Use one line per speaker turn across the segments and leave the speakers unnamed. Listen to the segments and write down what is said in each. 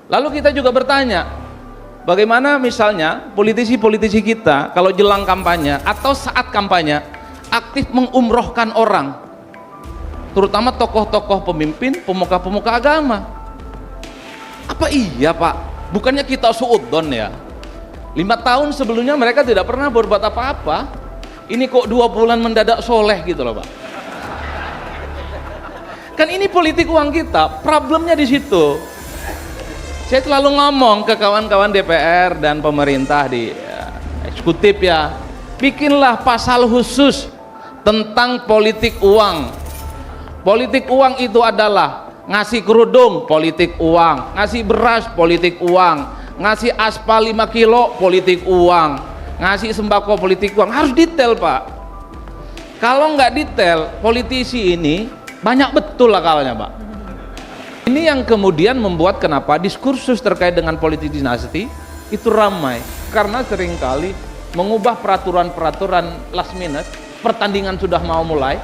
Lalu kita juga bertanya, bagaimana misalnya politisi-politisi kita kalau jelang kampanye atau saat kampanye aktif mengumrohkan orang, terutama tokoh-tokoh pemimpin, pemuka-pemuka agama. Apa iya Pak? Bukannya kita suudzon ya? 5 tahun sebelumnya mereka tidak pernah berbuat apa-apa. Ini kok 2 bulan mendadak soleh gitu loh Pak. Kan ini politik uang kita, problemnya di situ. Saya selalu ngomong ke kawan-kawan DPR dan pemerintah di eksekutif ya, bikinlah pasal khusus tentang politik uang. Politik uang itu adalah ngasih kerudung politik uang, ngasih beras politik uang, ngasih aspal 5 kilo politik uang, ngasih sembako politik uang. Harus detail Pak. Kalau nggak detail, politisi ini banyak betul akalnya Pak. Ini yang kemudian membuat kenapa diskursus terkait dengan politik dinasti itu ramai, karena seringkali mengubah peraturan-peraturan last minute, pertandingan sudah mau mulai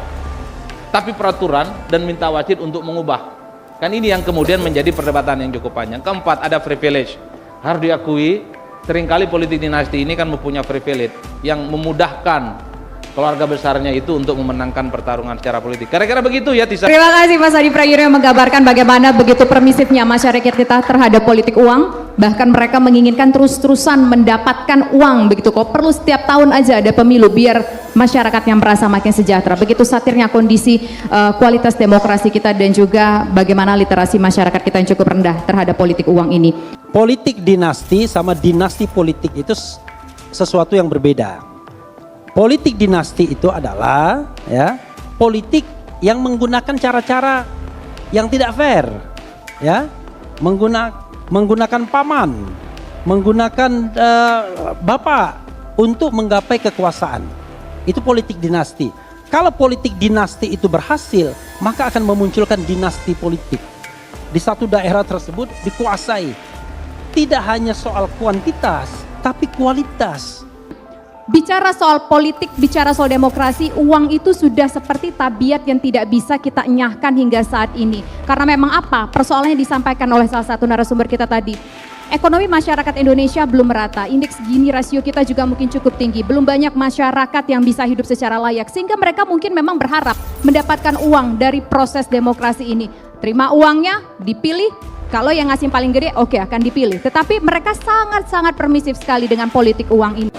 tapi peraturan dan minta wasit untuk mengubah. Kan ini yang kemudian menjadi perdebatan yang cukup panjang. Keempat, ada privilege. Harus diakui seringkali politik dinasti ini kan mempunyai privilege yang memudahkan keluarga besarnya itu untuk memenangkan pertarungan secara politik. Kira-kira begitu ya Tisa.
Terima kasih Mas Adi Prayitno yang menggambarkan bagaimana begitu permisifnya masyarakat kita terhadap politik uang. Bahkan mereka menginginkan terus-terusan mendapatkan uang begitu kok. Perlu setiap tahun aja ada pemilu biar masyarakatnya merasa makin sejahtera. Begitu satirnya kondisi kualitas demokrasi kita dan juga bagaimana literasi masyarakat kita yang cukup rendah terhadap politik uang ini.
Politik dinasti sama dinasti politik itu sesuatu yang berbeda. Politik dinasti itu adalah ya politik yang menggunakan cara-cara yang tidak fair, ya, menggunakan paman, menggunakan bapak untuk menggapai kekuasaan. Itu politik dinasti. Kalau politik dinasti itu berhasil, maka akan memunculkan dinasti politik. Di satu daerah tersebut dikuasai. Tidak hanya soal kuantitas, tapi kualitas.
Bicara soal politik, bicara soal demokrasi, uang itu sudah seperti tabiat yang tidak bisa kita enyahkan hingga saat ini. Karena memang apa? Persoalannya disampaikan oleh salah satu narasumber kita tadi. Ekonomi masyarakat Indonesia belum merata, indeks Gini rasio kita juga mungkin cukup tinggi. Belum banyak masyarakat yang bisa hidup secara layak, sehingga mereka mungkin memang berharap mendapatkan uang dari proses demokrasi ini. Terima uangnya, dipilih, kalau yang ngasih paling gede, oke, akan dipilih. Tetapi mereka sangat-sangat permisif sekali dengan politik uang ini.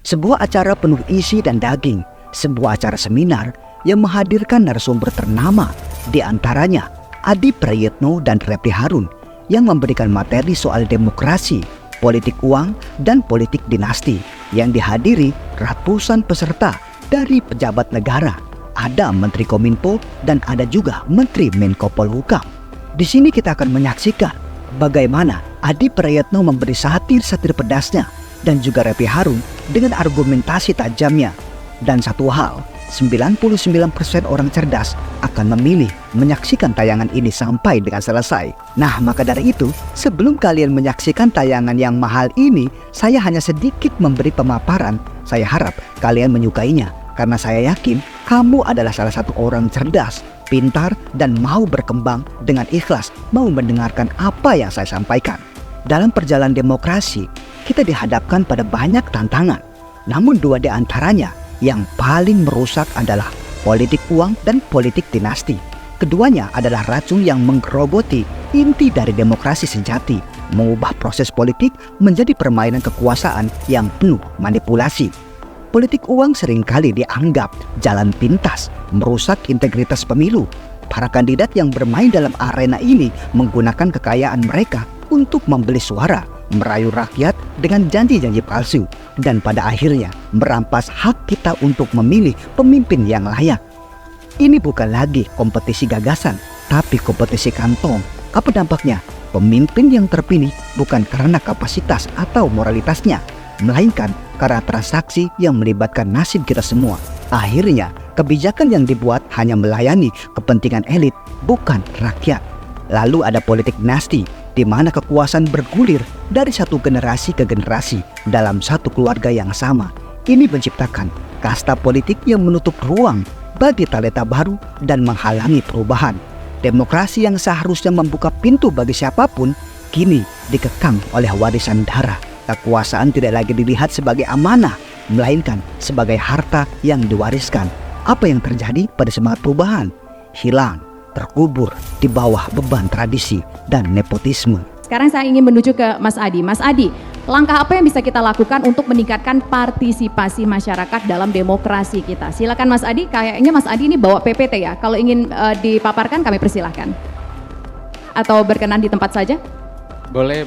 Sebuah acara penuh isi dan daging, sebuah acara seminar yang menghadirkan narasumber ternama, di antaranya Adi Prayitno dan Refli Harun yang memberikan materi soal demokrasi, politik uang, dan politik dinasti yang dihadiri ratusan peserta dari pejabat negara. Ada Menteri Kominfo dan ada juga Menteri Menko Polhukam. Di sini kita akan menyaksikan bagaimana Adi Prayitno memberi satir-satir pedasnya dan juga Refli Harun dengan argumentasi tajamnya. Dan satu hal, 99% orang cerdas akan memilih menyaksikan tayangan ini sampai dengan selesai. Nah, maka dari itu, sebelum kalian menyaksikan tayangan yang mahal ini, saya hanya sedikit memberi pemaparan. Saya harap kalian menyukainya, karena saya yakin kamu adalah salah satu orang cerdas, pintar, dan mau berkembang dengan ikhlas, mau mendengarkan apa yang saya sampaikan. Dalam perjalanan demokrasi, kita dihadapkan pada banyak tantangan. Namun dua di antaranya yang paling merusak adalah politik uang dan politik dinasti. Keduanya adalah racun yang menggerogoti inti dari demokrasi sejati, mengubah proses politik menjadi permainan kekuasaan yang penuh manipulasi. Politik uang seringkali dianggap jalan pintas, merusak integritas pemilu. Para kandidat yang bermain dalam arena ini menggunakan kekayaan mereka untuk membeli suara, merayu rakyat dengan janji-janji palsu, dan pada akhirnya merampas hak kita untuk memilih pemimpin yang layak. Ini bukan lagi kompetisi gagasan, tapi kompetisi kantong. Apa dampaknya? Pemimpin yang terpilih bukan karena kapasitas atau moralitasnya, melainkan karena transaksi yang melibatkan nasib kita semua. Akhirnya, kebijakan yang dibuat hanya melayani kepentingan elit, bukan rakyat. Lalu ada politik dinasti, di mana kekuasaan bergulir dari satu generasi ke generasi dalam satu keluarga yang sama. Ini menciptakan kasta politik yang menutup ruang bagi talenta baru dan menghalangi perubahan. Demokrasi yang seharusnya membuka pintu bagi siapapun, kini dikekang oleh warisan darah. Kekuasaan tidak lagi dilihat sebagai amanah, melainkan sebagai harta yang diwariskan. Apa yang terjadi pada semangat perubahan? Hilang, terkubur di bawah beban tradisi dan nepotisme.
Sekarang saya ingin menuju ke Mas Adi. Mas Adi, langkah apa yang bisa kita lakukan untuk meningkatkan partisipasi masyarakat dalam demokrasi kita? Silakan Mas Adi, kayaknya Mas Adi ini bawa PPT ya. Kalau ingin dipaparkan kami persilahkan. Atau berkenan di tempat saja?
Boleh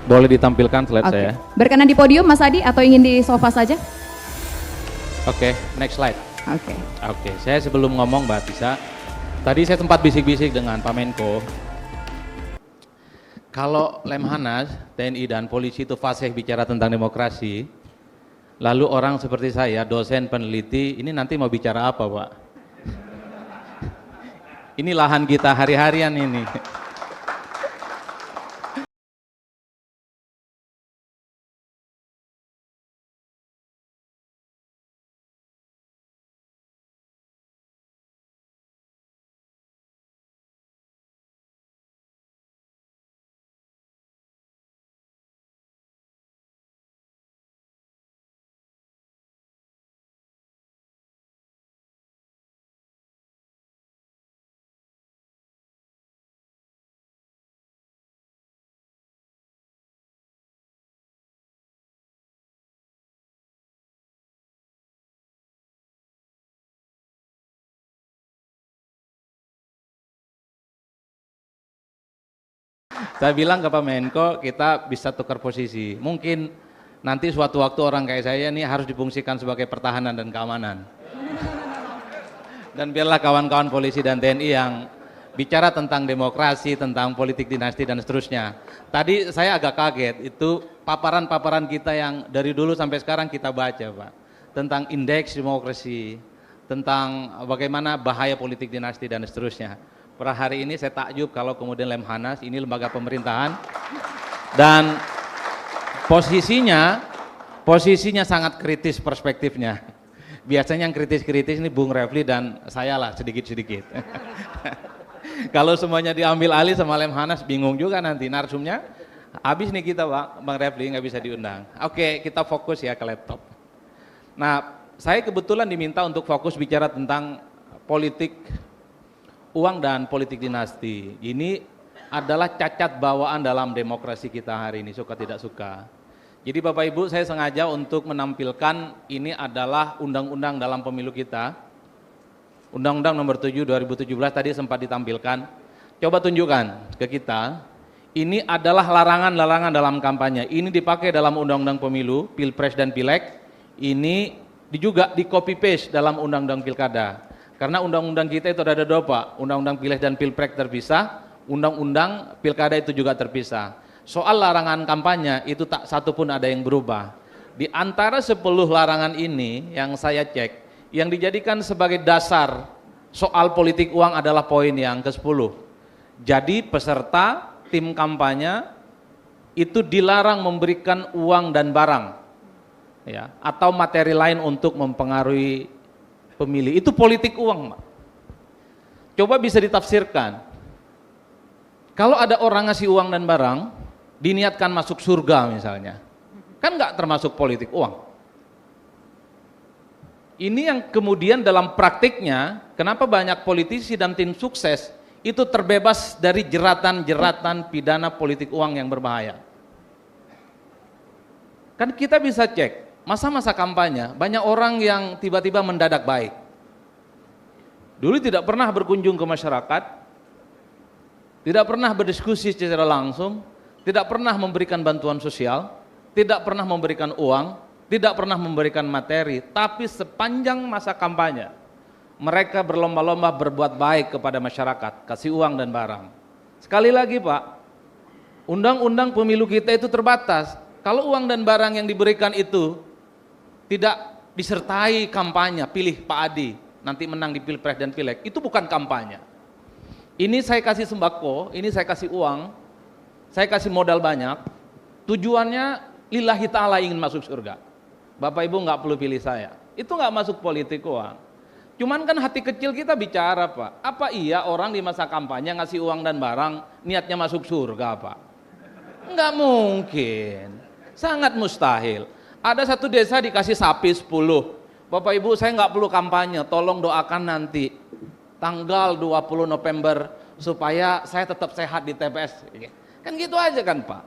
boleh ditampilkan slide saya.
Berkenan di podium Mas Adi atau ingin di sofa saja?
Oke, next slide.
Oke.
Saya sebelum ngomong Mbak Tisa, tadi saya sempat bisik-bisik dengan Pak Menko. Kalau Lemhanas, TNI dan polisi itu fasih bicara tentang demokrasi, lalu orang seperti saya, dosen, peneliti, ini nanti mau bicara apa Pak? Ini lahan kita hari-harian ini. Saya bilang ke Pak Menko, kita bisa tukar posisi. Mungkin nanti suatu waktu orang kayak saya ini harus difungsikan sebagai pertahanan dan keamanan. Dan biarlah kawan-kawan polisi dan TNI yang bicara tentang demokrasi, tentang politik dinasti dan seterusnya. Tadi saya agak kaget, itu paparan-paparan kita yang dari dulu sampai sekarang kita baca Pak. Tentang indeks demokrasi, tentang bagaimana bahaya politik dinasti dan seterusnya. Per hari ini saya takjub kalau kemudian Lemhanas ini lembaga pemerintahan dan posisinya sangat kritis perspektifnya. Biasanya yang kritis-kritis ini Bung Refli dan saya lah sedikit-sedikit. Kalau semuanya diambil alih sama Lemhanas bingung juga nanti narsumnya. Habis nih kita Pak, Bang Refli nggak bisa diundang. Oke, kita fokus ya ke laptop. Nah, saya kebetulan diminta untuk fokus bicara tentang politik uang dan politik dinasti. Ini adalah cacat bawaan dalam demokrasi kita hari ini, suka tidak suka. Jadi Bapak Ibu, saya sengaja untuk menampilkan ini adalah undang-undang dalam pemilu kita. Undang-undang nomor 7 2017 tadi sempat ditampilkan. Coba tunjukkan ke kita. Ini adalah larangan-larangan dalam kampanye. Ini dipakai dalam undang-undang pemilu, Pilpres dan Pileg. Ini juga di copy paste dalam undang-undang Pilkada. Karena undang-undang kita itu ada dua Pak, undang-undang Pileg dan Pilpres terpisah, undang-undang Pilkada itu juga terpisah. Soal larangan kampanye itu tak satu pun ada yang berubah. Di antara 10 larangan ini yang saya cek, yang dijadikan sebagai dasar soal politik uang adalah poin yang ke-10. Jadi peserta tim kampanye itu dilarang memberikan uang dan barang, ya, atau materi lain untuk mempengaruhi pemilih. Itu politik uang, Pak. Coba bisa ditafsirkan. Kalau ada orang ngasih uang dan barang, diniatkan masuk surga misalnya, kan nggak termasuk politik uang. Ini yang kemudian dalam praktiknya, kenapa banyak politisi dan tim sukses itu terbebas dari jeratan-jeratan pidana politik uang yang berbahaya. Kan kita bisa cek, masa-masa kampanye, banyak orang yang tiba-tiba mendadak baik. Dulu tidak pernah berkunjung ke masyarakat, tidak pernah berdiskusi secara langsung, tidak pernah memberikan bantuan sosial, tidak pernah memberikan uang, tidak pernah memberikan materi, tapi sepanjang masa kampanye, mereka berlomba-lomba berbuat baik kepada masyarakat, kasih uang dan barang. Sekali lagi Pak, undang-undang pemilu kita itu terbatas. Kalau uang dan barang yang diberikan itu tidak disertai kampanye, pilih Pak Adi, nanti menang di Pilpres dan Pileg, itu bukan kampanye. Ini saya kasih sembako, ini saya kasih uang, saya kasih modal banyak, tujuannya lillahi ta'ala ingin masuk surga. Bapak Ibu nggak perlu pilih saya. Itu nggak masuk politik uang. Cuman kan hati kecil kita bicara Pak, apa iya orang di masa kampanye ngasih uang dan barang niatnya masuk surga Pak? Nggak mungkin, sangat mustahil. Ada satu desa dikasih sapi 10. Bapak Ibu saya nggak perlu kampanye, tolong doakan nanti tanggal 20 November supaya saya tetap sehat di TPS. Kan gitu aja kan Pak.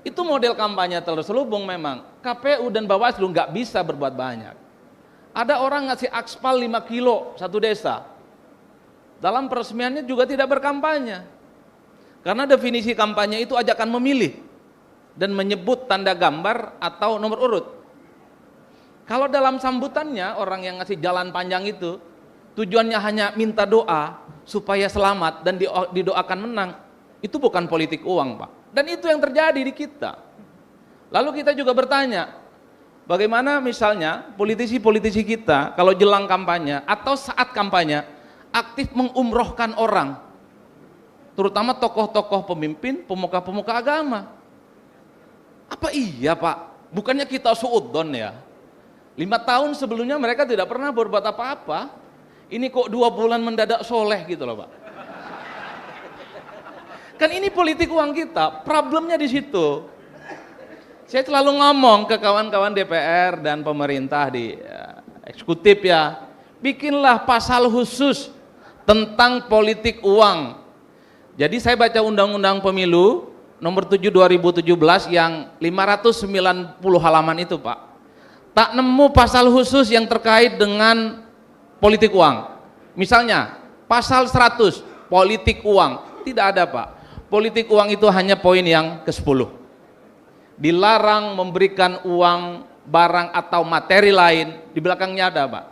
Itu model kampanye terselubung memang. KPU dan Bawaslu nggak bisa berbuat banyak. Ada orang ngasih aspal 5 kilo satu desa. Dalam peresmiannya juga tidak berkampanye. Karena definisi kampanye itu ajakan memilih dan menyebut tanda gambar atau nomor urut. Kalau dalam sambutannya orang yang ngasih jalan panjang itu tujuannya hanya minta doa supaya selamat dan didoakan menang, itu bukan politik uang Pak. Dan itu yang terjadi di kita. Lalu kita juga bertanya, bagaimana misalnya politisi-politisi kita kalau jelang kampanye atau saat kampanye aktif mengumrohkan orang, terutama tokoh-tokoh pemimpin, pemuka-pemuka agama. Apa iya Pak? Bukannya kita suudzon ya? 5 tahun sebelumnya mereka tidak pernah berbuat apa-apa. Ini kok 2 bulan mendadak soleh gitu loh Pak. Kan ini politik uang kita, problemnya di situ. Saya selalu ngomong ke kawan-kawan DPR dan pemerintah di eksekutif ya, bikinlah pasal khusus tentang politik uang. Jadi saya baca Undang-Undang Pemilu nomor 7 2017 yang 590 halaman itu Pak. Tak nemu pasal khusus yang terkait dengan politik uang. Misalnya pasal 100 politik uang, tidak ada Pak. Politik uang itu hanya poin yang ke-10. Dilarang memberikan uang, barang atau materi lain, di belakangnya ada Pak,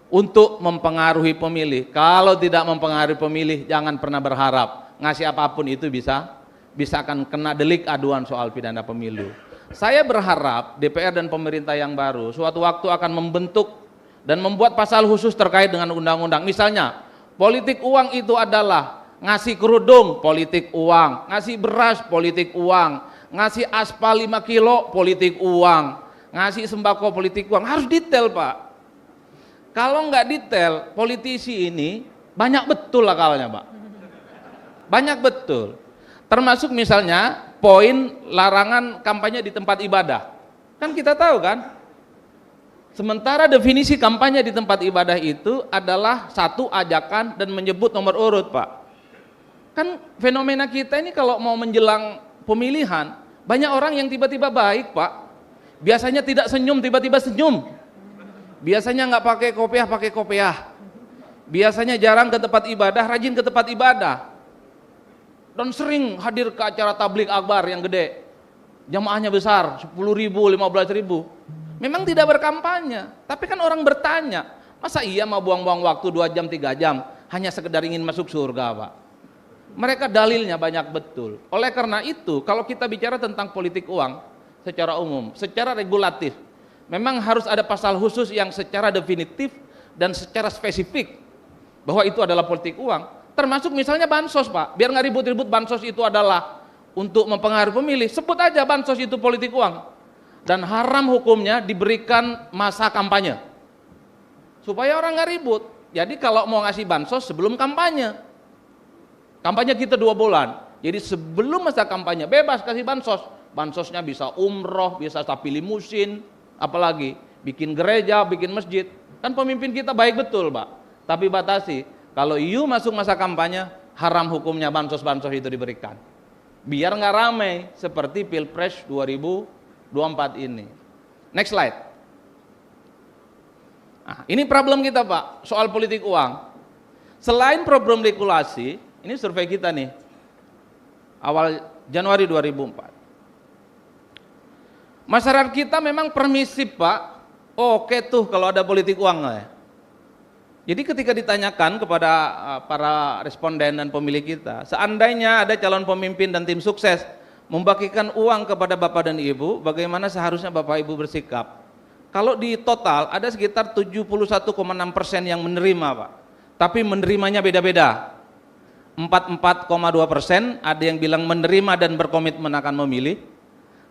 untuk mempengaruhi pemilih. Kalau tidak mempengaruhi pemilih, jangan pernah berharap ngasih apapun itu bisa akan kena delik aduan soal pidana pemilu. Saya berharap DPR dan pemerintah yang baru suatu waktu akan membentuk dan membuat pasal khusus terkait dengan undang-undang. Misalnya, politik uang itu adalah ngasih kerudung, politik uang, ngasih beras, politik uang, ngasih aspal 5 kilo, politik uang, ngasih sembako, politik uang. Harus detail Pak. Kalau nggak detail, politisi ini banyak betul akalnya Pak. Banyak betul. Termasuk misalnya poin larangan kampanye di tempat ibadah. Kan kita tahu kan? Sementara definisi kampanye di tempat ibadah itu adalah satu ajakan dan menyebut nomor urut Pak. Kan fenomena kita ini kalau mau menjelang pemilihan, banyak orang yang tiba-tiba baik Pak. Biasanya tidak senyum, tiba-tiba senyum. Biasanya nggak pakai kopiah. Biasanya jarang ke tempat ibadah, rajin ke tempat ibadah. Dan sering hadir ke acara tablik akbar yang gede. Jamaahnya besar, 10.000, 15.000. Memang tidak berkampanye, tapi kan orang bertanya, masa iya mau buang-buang waktu 2 jam, 3 jam, hanya sekedar ingin masuk surga Pak? Mereka dalilnya banyak betul. Oleh karena itu, kalau kita bicara tentang politik uang secara umum, secara regulatif, memang harus ada pasal khusus yang secara definitif dan secara spesifik bahwa itu adalah politik uang. Termasuk misalnya bansos Pak, biar nggak ribut-ribut bansos itu adalah untuk mempengaruhi pemilih, sebut aja bansos itu politik uang. Dan haram hukumnya diberikan masa kampanye supaya orang nggak ribut. Jadi kalau mau ngasih bansos sebelum kampanye kita 2 bulan, jadi sebelum masa kampanye bebas kasih bansos. Bansosnya bisa umroh, bisa sapi limusin, apalagi bikin gereja, bikin masjid. Kan pemimpin kita baik betul Pak, tapi batasi, kalau you masuk masa kampanye haram hukumnya bansos-bansos itu diberikan, biar nggak ramai seperti Pilpres 2024 ini. Next slide. Nah, ini problem kita Pak, soal politik uang. Selain problem regulasi, ini survei kita nih, awal Januari 2004. Masyarakat kita memang permisif Pak, oke tuh kalau ada politik uang ya. Jadi ketika ditanyakan kepada para responden dan pemilih kita, seandainya ada calon pemimpin dan tim sukses membagikan uang kepada Bapak dan Ibu, bagaimana seharusnya Bapak Ibu bersikap? Kalau di total ada sekitar 71,6% yang menerima Pak, tapi menerimanya beda-beda. 44,2% ada yang bilang menerima dan berkomitmen akan memilih,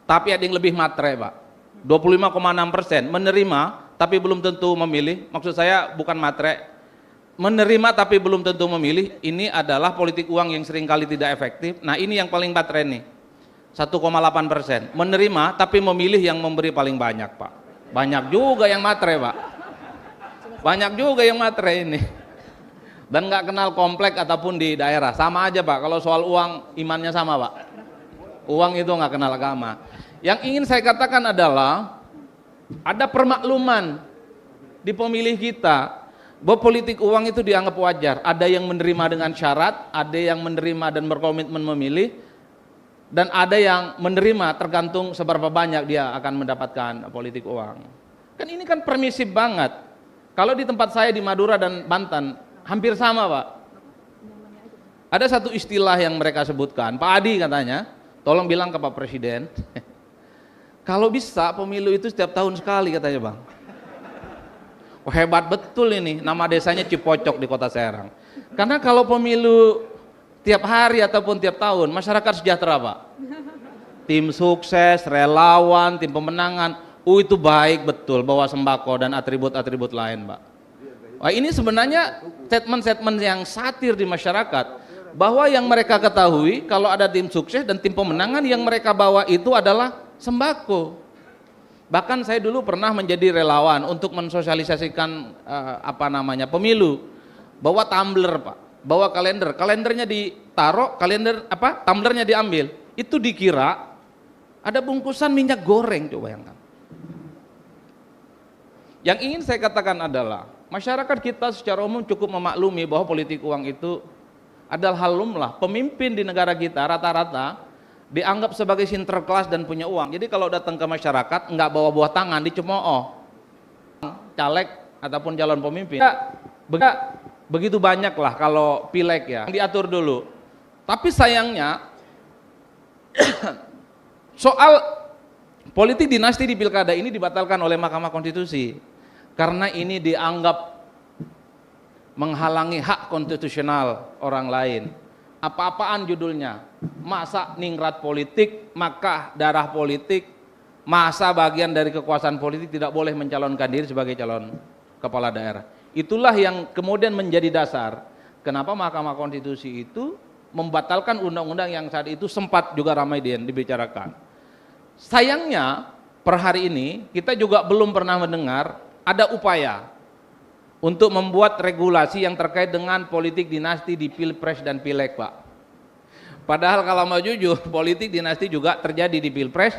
tapi ada yang lebih matre Pak. 25,6% menerima tapi belum tentu memilih. Maksud saya bukan matre, menerima tapi belum tentu memilih. Ini adalah politik uang yang seringkali tidak efektif. Nah ini yang paling matre nih, 1,8%. Menerima tapi memilih yang memberi paling banyak, Pak. Banyak juga yang matre, Pak. Banyak juga yang matre ini. Dan nggak kenal komplek ataupun di daerah. Sama aja, Pak. Kalau soal uang, imannya sama, Pak. Uang itu nggak kenal agama. Yang ingin saya katakan adalah ada permakluman di pemilih kita bahwa politik uang itu dianggap wajar. Ada yang menerima dengan syarat, ada yang menerima dan berkomitmen memilih, dan ada yang menerima tergantung seberapa banyak dia akan mendapatkan politik uang. Kan ini kan permisif banget. Kalau di tempat saya di Madura dan Banten hampir sama, Pak. Ada satu istilah yang mereka sebutkan, Pak Adi katanya, tolong bilang ke Pak Presiden, kalau bisa pemilu itu setiap tahun sekali katanya, Bang. Oh, hebat betul ini, nama desanya Cipocok di Kota Serang. Karena kalau pemilu tiap hari ataupun tiap tahun, masyarakat sejahtera, Pak. Tim sukses, relawan, tim pemenangan, itu baik betul, bawa sembako dan atribut-atribut lain, Pak. Wah, ini sebenarnya statement-statement yang satir di masyarakat, bahwa yang mereka ketahui kalau ada tim sukses dan tim pemenangan yang mereka bawa itu adalah sembako. Bahkan saya dulu pernah menjadi relawan untuk mensosialisasikan pemilu, bawa tumbler, Pak, bawa kalender, kalendernya ditaruh, tumblernya diambil, itu dikira ada bungkusan minyak goreng, coba bayangkan. Yang ingin saya katakan adalah masyarakat kita secara umum cukup memaklumi bahwa politik uang itu adalah hal lumrah. Pemimpin di negara kita rata-rata dianggap sebagai sinterklas dan punya uang. Jadi kalau datang ke masyarakat nggak bawa buah tangan, dicemooh. Caleg ataupun calon pemimpin. Begitu banyak lah kalau pileg ya, diatur dulu. Tapi sayangnya soal politik dinasti di pilkada ini dibatalkan oleh Mahkamah Konstitusi karena ini dianggap menghalangi hak konstitusional orang lain. Apa-apaan judulnya, masa ningrat politik, maka darah politik, masa bagian dari kekuasaan politik tidak boleh mencalonkan diri sebagai calon kepala daerah. Itulah yang kemudian menjadi dasar kenapa Mahkamah Konstitusi itu membatalkan undang-undang yang saat itu sempat juga ramai dibicarakan. Sayangnya per hari ini kita juga belum pernah mendengar ada upaya untuk membuat regulasi yang terkait dengan politik dinasti di Pilpres dan Pileg, Pak. Padahal kalau mau jujur, politik dinasti juga terjadi di Pilpres,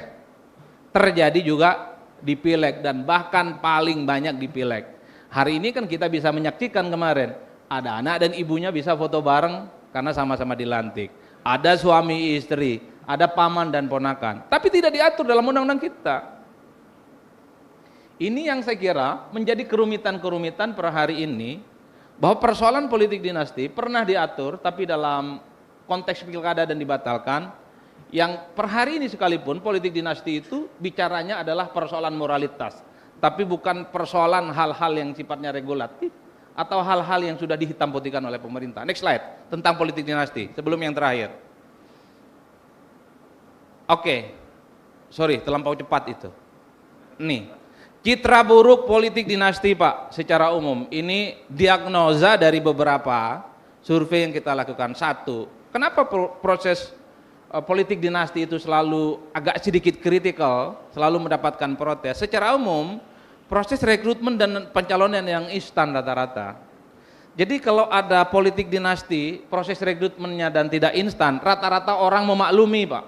terjadi juga di Pileg, dan bahkan paling banyak di Pileg. Hari ini kan kita bisa menyaksikan kemarin, ada anak dan ibunya bisa foto bareng karena sama-sama dilantik. Ada suami istri, ada paman dan ponakan, tapi tidak diatur dalam undang-undang kita. Ini yang saya kira menjadi kerumitan-kerumitan per hari ini, bahwa persoalan politik dinasti pernah diatur tapi dalam konteks pilkada dan dibatalkan. Yang per hari ini sekalipun politik dinasti itu bicaranya adalah persoalan moralitas, tapi bukan persoalan hal-hal yang sifatnya regulatif atau hal-hal yang sudah dihitam putihkan oleh pemerintah. Next slide, tentang politik dinasti sebelum yang terakhir. Oke, sorry, terlampau cepat itu. Nih, citra buruk politik dinasti, Pak, secara umum. Ini diagnosa dari beberapa survei yang kita lakukan. Satu, kenapa proses politik dinasti itu selalu agak sedikit kritikal, selalu mendapatkan protes? Secara umum, proses rekrutmen dan pencalonan yang instan rata-rata. Jadi kalau ada politik dinasti, proses rekrutmennya dan tidak instan, rata-rata orang memaklumi, Pak.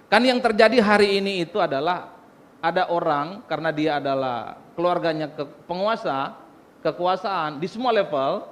Kan yang terjadi hari ini itu adalah ada orang karena dia adalah keluarganya penguasa, kekuasaan di semua level,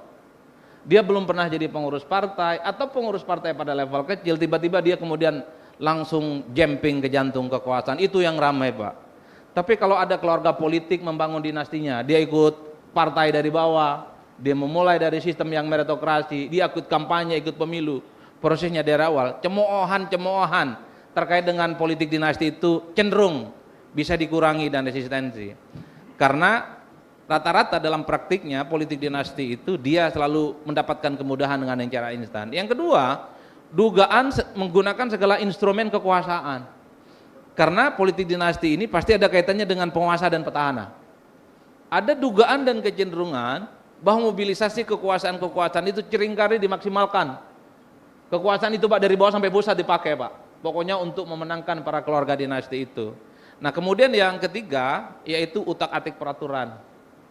dia belum pernah jadi pengurus partai atau pengurus partai pada level kecil, tiba-tiba dia kemudian langsung jumping ke jantung kekuasaan. Itu yang ramai, Pak. Tapi kalau ada keluarga politik membangun dinastinya, dia ikut partai dari bawah, dia memulai dari sistem yang meritokrasi, dia ikut kampanye, ikut pemilu, prosesnya dari awal, cemoohan terkait dengan politik dinasti itu cenderung bisa dikurangi dan resistensi. Karena rata-rata dalam praktiknya politik dinasti itu dia selalu mendapatkan kemudahan dengan cara instan. Yang kedua, dugaan menggunakan segala instrumen kekuasaan. Karena politik dinasti ini pasti ada kaitannya dengan penguasa dan petahana. Ada dugaan dan kecenderungan bahwa mobilisasi kekuasaan-kekuasaan itu seringkali dimaksimalkan. Kekuasaan itu Pak dari bawah sampai pusat dipakai Pak. Pokoknya untuk memenangkan para keluarga dinasti itu. Nah kemudian yang ketiga yaitu utak-atik peraturan.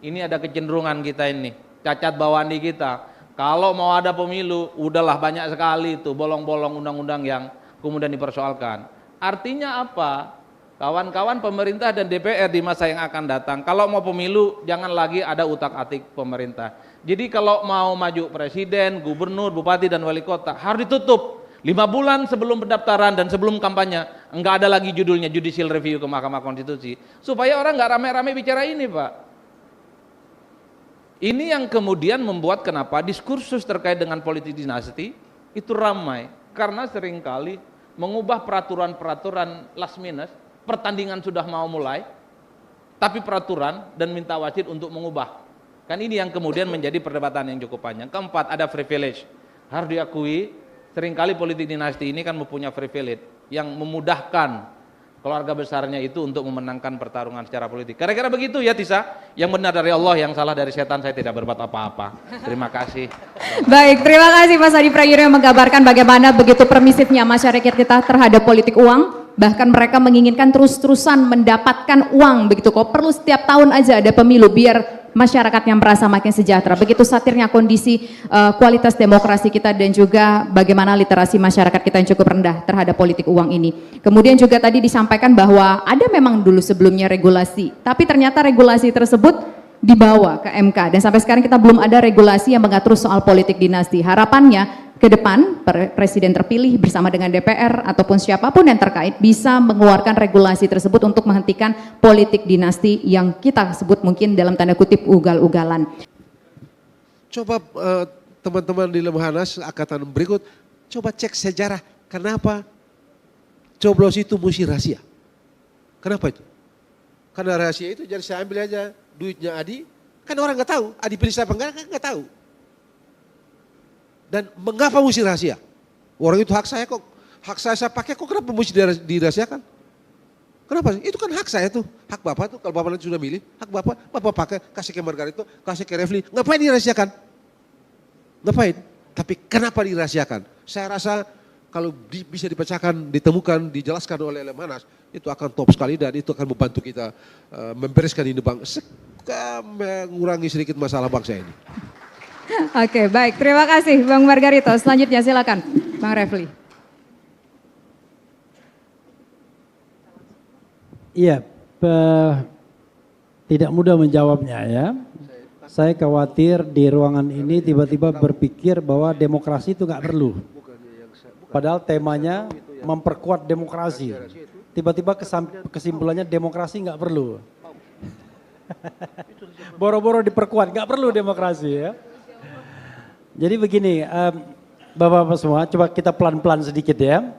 Ini ada kecenderungan kita ini, cacat bawaan di kita. Kalau mau ada pemilu, udahlah banyak sekali itu bolong-bolong undang-undang yang kemudian dipersoalkan. Artinya apa? Kawan-kawan pemerintah dan DPR di masa yang akan datang, kalau mau pemilu jangan lagi ada utak-atik pemerintah. Jadi kalau mau maju presiden, gubernur, bupati dan wali kota harus ditutup 5 bulan sebelum pendaftaran dan sebelum kampanye. Enggak ada lagi judulnya judicial review ke Mahkamah Konstitusi. Supaya orang nggak rame-rame bicara ini Pak. Ini yang kemudian membuat kenapa diskursus terkait dengan politik dinasti itu ramai. Karena seringkali mengubah peraturan-peraturan last minute, pertandingan sudah mau mulai, tapi peraturan dan minta wasit untuk mengubah. Kan ini yang kemudian menjadi perdebatan yang cukup panjang. Keempat, ada privilege. Harus diakui, seringkali politik dinasti ini kan mempunyai privilege yang memudahkan keluarga besarnya itu untuk memenangkan pertarungan secara politik. Kira-kira begitu ya Tisa, yang benar dari Allah, yang salah dari setan, saya tidak berbuat apa-apa. Terima kasih.
Baik, terima kasih Mas Adi Prayitno yang menggambarkan bagaimana begitu permisifnya masyarakat kita terhadap politik uang. Bahkan mereka menginginkan terus-terusan mendapatkan uang begitu kok. Perlu setiap tahun aja ada pemilu biar masyarakatnya merasa makin sejahtera. Begitu satirnya kondisi kualitas demokrasi kita dan juga bagaimana literasi masyarakat kita yang cukup rendah terhadap politik uang ini. Kemudian juga tadi disampaikan bahwa ada memang dulu sebelumnya regulasi, tapi ternyata regulasi tersebut dibawa ke MK dan sampai sekarang kita belum ada regulasi yang mengatur soal politik dinasti. Harapannya ke depan presiden terpilih bersama dengan DPR ataupun siapapun yang terkait bisa mengeluarkan regulasi tersebut untuk menghentikan politik dinasti yang kita sebut mungkin dalam tanda kutip ugal-ugalan.
Coba teman-teman di Lemhanas angkatan berikut coba cek sejarah kenapa coblos itu mesti rahasia. Kenapa itu? Karena rahasia itu jadi saya ambil aja duitnya Adi, kan orang nggak tahu Adi pilih siapa enggak, kan nggak tahu. Dan mengapa mesti rahasia? Orang itu hak saya kok, hak saya pakai kok kenapa mesti dirahasiakan? Kenapa? Itu kan hak saya tuh, hak Bapak tuh kalau Bapak nanti sudah milih, hak Bapak pakai, kasih ke Margarito, kasih ke Refli, ngapain dirahasiakan? Ngapain? Tapi kenapa dirahasiakan? Saya rasa kalau bisa dipecahkan, ditemukan, dijelaskan oleh Lemhanas, itu akan top sekali dan itu akan membantu kita membereskan ini bangsa, mengurangi sedikit masalah bangsa ini.
Oke, baik. Terima kasih Bang Margarito. Selanjutnya silakan Bang Refli.
Iya, tidak mudah menjawabnya ya. Saya khawatir di ruangan ini tiba-tiba berpikir bahwa demokrasi itu nggak perlu. Padahal temanya memperkuat demokrasi. Tiba-tiba kesimpulannya demokrasi nggak perlu. Boro-boro diperkuat, nggak perlu demokrasi ya. Jadi begini, Bapak-Bapak semua, coba kita pelan-pelan sedikit ya.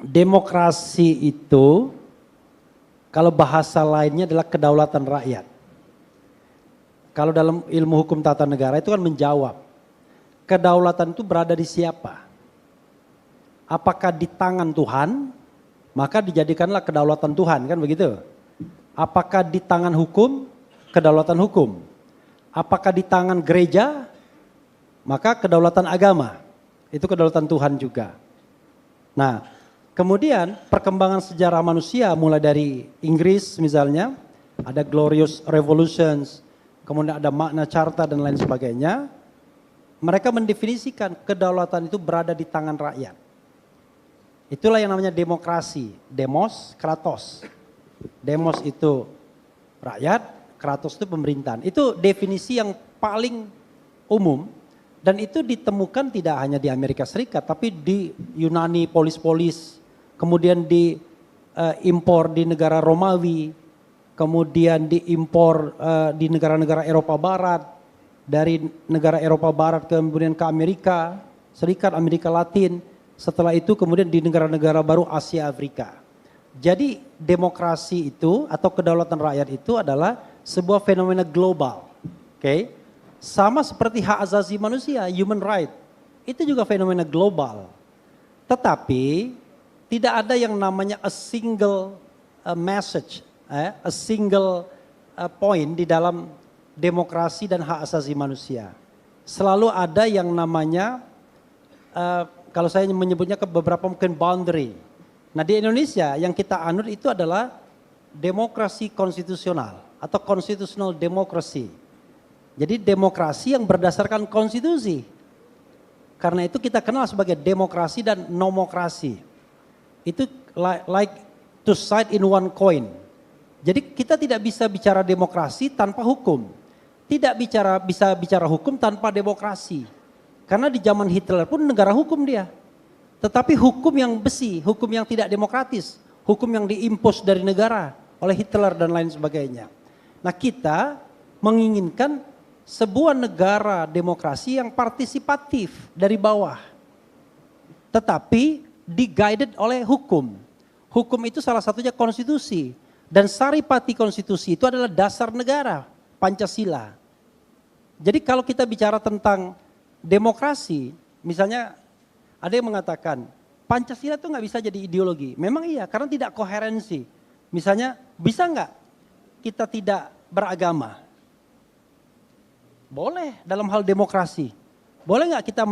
Demokrasi itu, kalau bahasa lainnya adalah kedaulatan rakyat. Kalau dalam ilmu hukum tata negara itu kan menjawab, kedaulatan itu berada di siapa? Apakah di tangan Tuhan, maka dijadikanlah kedaulatan Tuhan, kan begitu? Apakah di tangan hukum, kedaulatan hukum? Apakah di tangan gereja, maka kedaulatan agama, itu kedaulatan Tuhan juga. Nah, kemudian perkembangan sejarah manusia mulai dari Inggris misalnya, ada Glorious Revolutions, kemudian ada Magna Carta dan lain sebagainya. Mereka mendefinisikan kedaulatan itu berada di tangan rakyat. Itulah yang namanya demokrasi, demos, kratos. Demos itu rakyat, kratos itu pemerintahan. Itu definisi yang paling umum dan itu ditemukan tidak hanya di Amerika Serikat tapi di Yunani polis-polis, kemudian diimpor di negara Romawi, kemudian diimpor di negara-negara Eropa Barat, dari negara Eropa Barat kemudian ke Amerika Serikat, Amerika Latin, setelah itu kemudian di negara-negara baru Asia Afrika. Jadi demokrasi itu atau kedaulatan rakyat itu adalah sebuah fenomena global, oke? Sama seperti hak asasi manusia, human right, itu juga fenomena global. Tetapi tidak ada yang namanya a single message, a single point di dalam demokrasi dan hak asasi manusia. Selalu ada yang namanya, kalau saya menyebutnya ke beberapa mungkin boundary. Nah di Indonesia yang kita anut itu adalah demokrasi konstitusional atau constitutional democracy. Jadi demokrasi yang berdasarkan konstitusi. Karena itu kita kenal sebagai demokrasi dan nomokrasi. Itu like two side in one coin. Jadi kita tidak bisa bicara demokrasi tanpa hukum. Tidak bisa bicara hukum tanpa demokrasi. Karena di zaman Hitler pun negara hukum dia. Tetapi hukum yang besi, hukum yang tidak demokratis, hukum yang diimpos dari negara oleh Hitler dan lain sebagainya. Nah kita menginginkan sebuah negara demokrasi yang partisipatif dari bawah. Tetapi di-guided oleh hukum. Hukum itu salah satunya konstitusi. Dan saripati konstitusi itu adalah dasar negara, Pancasila. Jadi kalau kita bicara tentang demokrasi, misalnya ada yang mengatakan Pancasila itu nggak bisa jadi ideologi. Memang iya, karena tidak koherensi. Misalnya bisa nggak kita tidak beragama? Boleh dalam hal demokrasi. Boleh nggak kita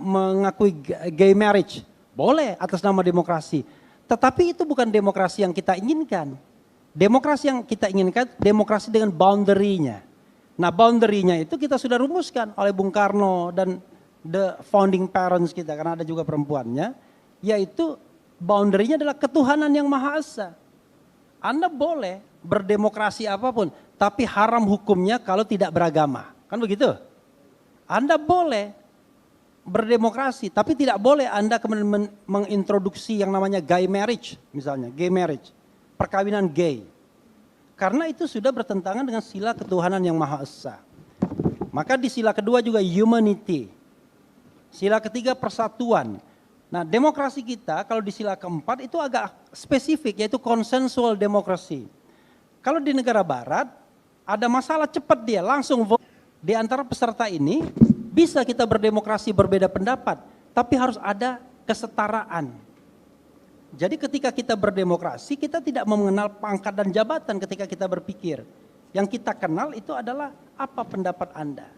mengakui gay marriage? Boleh atas nama demokrasi. Tetapi itu bukan demokrasi yang kita inginkan. Demokrasi yang kita inginkan demokrasi dengan boundary-nya. Nah boundary-nya itu kita sudah rumuskan oleh Bung Karno dan the founding parents kita, karena ada juga perempuannya, yaitu boundary-nya adalah ketuhanan yang Maha Esa. Anda boleh berdemokrasi apapun, tapi haram hukumnya kalau tidak beragama. Kan begitu? Anda boleh berdemokrasi, tapi tidak boleh Anda kemudian mengintroduksi yang namanya gay marriage, misalnya gay marriage, perkawinan gay. Karena itu sudah bertentangan dengan sila ketuhanan yang Maha Esa. Maka di sila kedua juga humanity. Sila ketiga persatuan. Nah demokrasi kita kalau di sila keempat itu agak spesifik, yaitu consensual demokrasi. Kalau di negara barat ada masalah cepat dia langsung vote. Di antara peserta ini bisa kita berdemokrasi berbeda pendapat, tapi harus ada kesetaraan. Jadi ketika kita berdemokrasi kita tidak mengenal pangkat dan jabatan ketika kita berpikir. Yang kita kenal itu adalah apa pendapat Anda.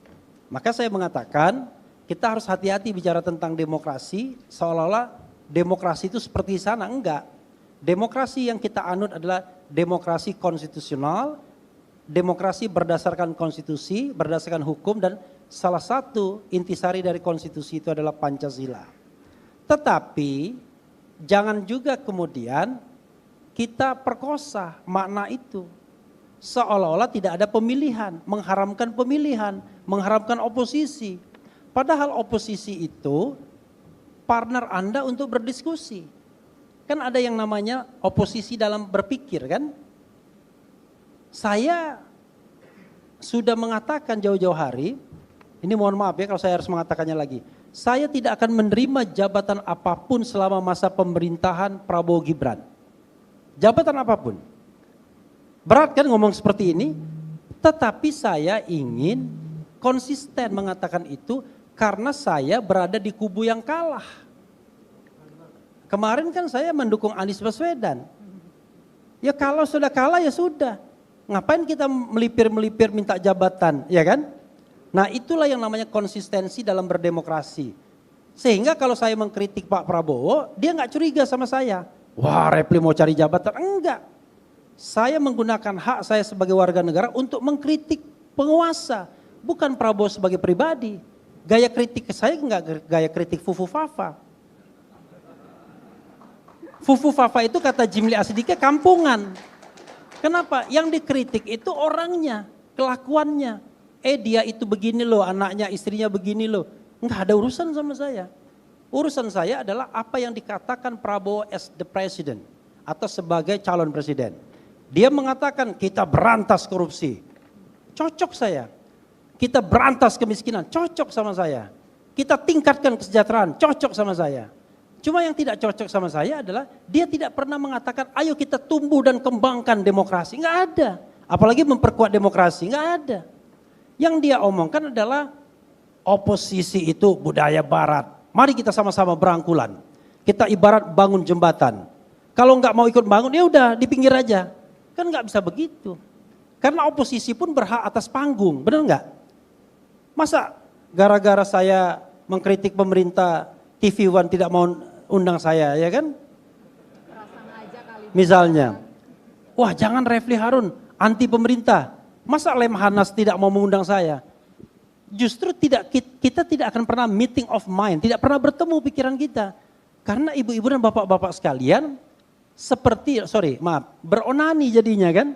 Maka saya mengatakan kita harus hati-hati bicara tentang demokrasi, seolah-olah demokrasi itu seperti sana, enggak. Demokrasi yang kita anut adalah demokrasi konstitusional, demokrasi berdasarkan konstitusi, berdasarkan hukum, dan salah satu intisari dari konstitusi itu adalah Pancasila. Tetapi jangan juga kemudian kita perkosa makna itu. Seolah-olah tidak ada pemilihan, mengharamkan oposisi. Padahal oposisi itu partner Anda untuk berdiskusi. Kan ada yang namanya oposisi dalam berpikir kan. Saya sudah mengatakan jauh-jauh hari, ini mohon maaf ya kalau saya harus mengatakannya lagi. Saya tidak akan menerima jabatan apapun selama masa pemerintahan Prabowo Gibran. Jabatan apapun. Berat kan ngomong seperti ini, tetapi saya ingin konsisten mengatakan itu karena saya berada di kubu yang kalah. Kemarin kan saya mendukung Anies Baswedan. Ya kalau sudah kalah ya sudah. Ngapain kita melipir-melipir minta jabatan, ya kan? Nah itulah yang namanya konsistensi dalam berdemokrasi. Sehingga kalau saya mengkritik Pak Prabowo, dia nggak curiga sama saya. Wah Repli mau cari jabatan, enggak. Saya menggunakan hak saya sebagai warga negara untuk mengkritik penguasa. Bukan Prabowo sebagai pribadi. Gaya kritik saya enggak gaya kritik Fufu Fafa. Fufu Fafa itu kata Jimli Asidike kampungan. Kenapa? Yang dikritik itu orangnya, kelakuannya. Dia itu begini loh, anaknya, istrinya begini loh. Enggak ada urusan sama saya. Urusan saya adalah apa yang dikatakan Prabowo as the president atau sebagai calon presiden. Dia mengatakan kita berantas korupsi. Cocok saya. Kita berantas kemiskinan, cocok sama saya. Kita tingkatkan kesejahteraan, cocok sama saya. Cuma yang tidak cocok sama saya adalah dia tidak pernah mengatakan ayo kita tumbuh dan kembangkan demokrasi. Enggak ada. Apalagi memperkuat demokrasi, enggak ada. Yang dia omongkan adalah oposisi itu budaya barat. Mari kita sama-sama berangkulan. Kita ibarat bangun jembatan. Kalau nggak mau ikut bangun, ya udah di pinggir aja. Kan nggak bisa begitu. Karena oposisi pun berhak atas panggung, benar nggak? Masa gara-gara saya mengkritik pemerintah, TV One tidak mau undang saya, ya kan? Misalnya, wah jangan Refli Harun, anti pemerintah. Masa Lemhanas tidak mau mengundang saya? Justru kita tidak akan pernah meeting of mind, tidak pernah bertemu pikiran kita. Karena ibu-ibu dan bapak-bapak sekalian, beronani jadinya kan?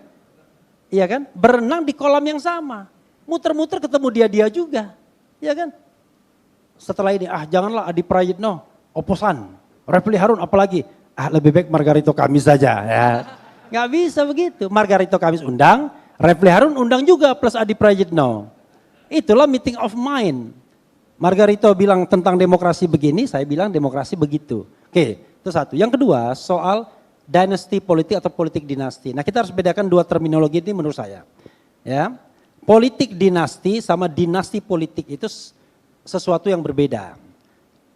Iya kan? Berenang di kolam yang sama. Muter-muter ketemu dia juga. Iya kan? Setelah ini, janganlah Adi Prayitno, oposan. Refli Harun apalagi? Lebih baik Margarito Kamis saja. Ya. Nggak bisa begitu. Margarito Kamis undang, Refli Harun undang juga plus Adi Prayitno. Itulah meeting of mind. Margarito bilang tentang demokrasi begini, saya bilang demokrasi begitu. Oke, itu satu. Yang kedua, soal dinasti politik atau politik dinasti. Nah, kita harus bedakan dua terminologi ini menurut saya. Ya. Politik dinasti sama dinasti politik itu sesuatu yang berbeda.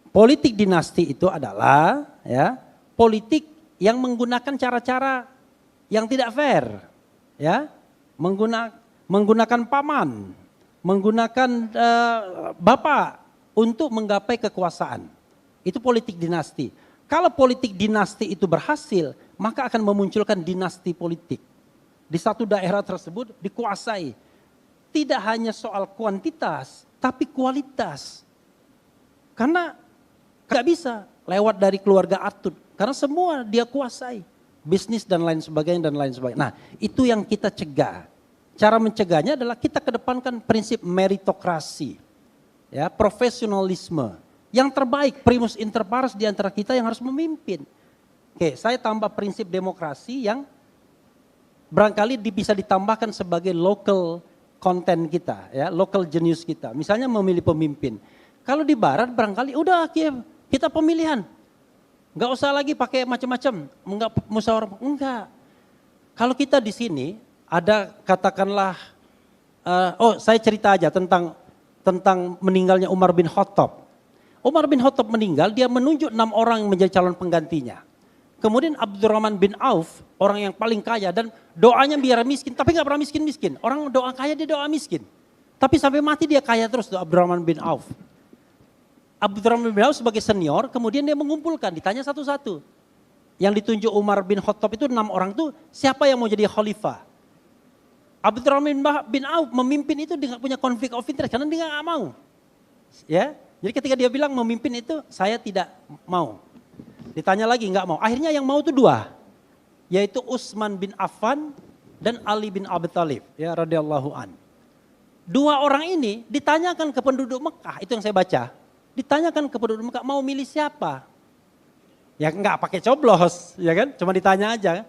Politik dinasti itu adalah ya, politik yang menggunakan cara-cara yang tidak fair. Ya. Menggunakan paman, menggunakan bapak untuk menggapai kekuasaan. Itu politik dinasti. Kalau politik dinasti itu berhasil, maka akan memunculkan dinasti politik. Di satu daerah tersebut dikuasai. Tidak hanya soal kuantitas, tapi kualitas. Karena gak bisa lewat dari keluarga Atut. Karena semua dia kuasai. Bisnis dan lain sebagainya. Nah, itu yang kita cegah. Cara mencegahnya adalah kita kedepankan prinsip meritokrasi. Ya, profesionalisme. Yang terbaik, primus inter pares di antara kita yang harus memimpin. Oke, saya tambah prinsip demokrasi yang barangkali bisa ditambahkan sebagai local content kita, ya, local genius kita. Misalnya memilih pemimpin. Kalau di barat barangkali udah kita pemilihan. Enggak usah lagi pakai macam-macam, enggak musyawarah, enggak. Kalau kita di sini ada katakanlah saya cerita aja tentang meninggalnya Umar bin Khattab. Umar bin Khattab meninggal, dia menunjuk 6 orang yang menjadi calon penggantinya. Kemudian Abdurrahman bin Auf, orang yang paling kaya dan doanya biar miskin, tapi gak pernah miskin-miskin. Orang doa kaya, dia doa miskin. Tapi sampai mati dia kaya terus tuh Abdurrahman bin Auf. Abdurrahman bin Auf sebagai senior, kemudian dia mengumpulkan, ditanya satu-satu. Yang ditunjuk Umar bin Khattab itu 6 orang tuh, siapa yang mau jadi khalifah? Abdurrahman bin Auf memimpin itu dia gak punya konflik of interest, karena dia gak mau. Ya, jadi ketika dia bilang memimpin itu, saya tidak mau. Ditanya lagi nggak mau. Akhirnya yang mau itu 2, yaitu Utsman bin Affan dan Ali bin Abi Thalib, ya radhiyallahu an. 2 orang ini ditanyakan ke penduduk Mekah, itu yang saya baca. Ditanyakan ke penduduk Mekah mau milih siapa? Ya nggak pakai coblos, ya kan? Cuma ditanya aja.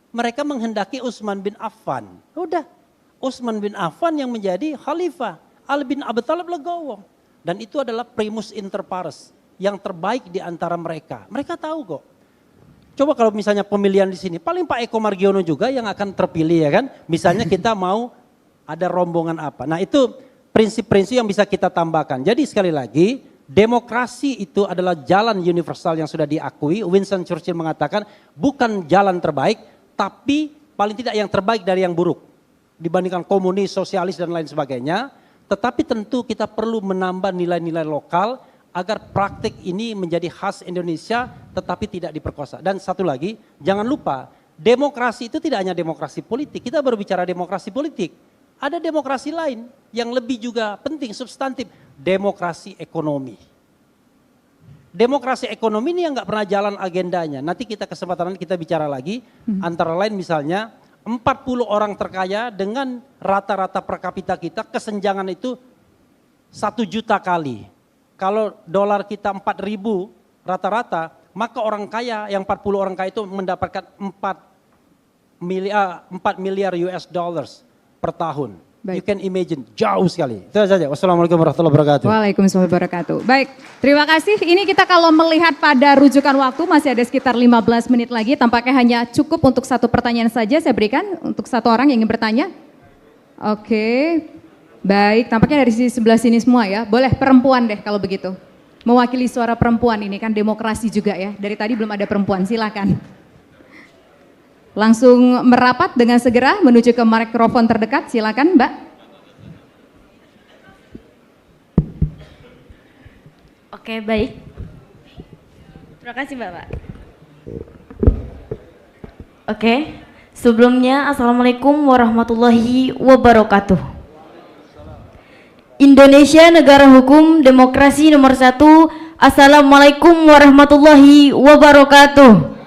Mereka menghendaki Utsman bin Affan. Udah, Utsman bin Affan yang menjadi khalifah. Ali bin Abi Thalib legowo. Dan itu adalah primus inter pares, yang terbaik di antara mereka. Mereka tahu kok. Coba kalau misalnya pemilihan di sini, paling Pak Eko Margiono juga yang akan terpilih ya kan. Misalnya kita mau ada rombongan apa. Nah itu prinsip-prinsip yang bisa kita tambahkan. Jadi sekali lagi, demokrasi itu adalah jalan universal yang sudah diakui. Winston Churchill mengatakan bukan jalan terbaik, tapi paling tidak yang terbaik dari yang buruk. Dibandingkan komunis, sosialis dan lain sebagainya. Tetapi tentu kita perlu menambah nilai-nilai lokal agar praktik ini menjadi khas Indonesia tetapi tidak diperkosa. Dan satu lagi, jangan lupa demokrasi itu tidak hanya demokrasi politik. Kita berbicara demokrasi politik. Ada demokrasi lain yang lebih juga penting, substantif. Demokrasi ekonomi. Demokrasi ekonomi ini yang nggak pernah jalan agendanya. Nanti kita kesempatan kita bicara lagi. Antara lain misalnya 40 orang terkaya dengan rata-rata per kapita kita kesenjangan itu 1 juta kali. Kalau dolar kita 4.000 rata-rata, maka orang kaya yang 40 orang kaya itu mendapatkan 4 miliar US dollars per tahun.
Baik.
You can imagine, jauh sekali. Itu saja. Wassalamualaikum warahmatullahi wabarakatuh.
Waalaikumsalam warahmatullahi wabarakatuh. Baik, terima kasih. Ini kita kalau melihat pada rujukan waktu masih ada sekitar 15 menit lagi. Tampaknya hanya cukup untuk 1 pertanyaan saja saya berikan untuk 1 orang yang ingin bertanya. Oke, baik. Tampaknya dari sisi sebelah sini semua ya. Boleh perempuan deh kalau begitu. mewakili suara perempuan ini kan demokrasi juga ya. Dari tadi belum ada perempuan, silakan. Langsung merapat dengan segera menuju ke mikrofon terdekat, silakan Mbak.
Oke, baik. Terima kasih Bapak. Oke, sebelumnya Assalamualaikum warahmatullahi wabarakatuh. Indonesia negara hukum demokrasi nomor 1. Assalamualaikum warahmatullahi wabarakatuh.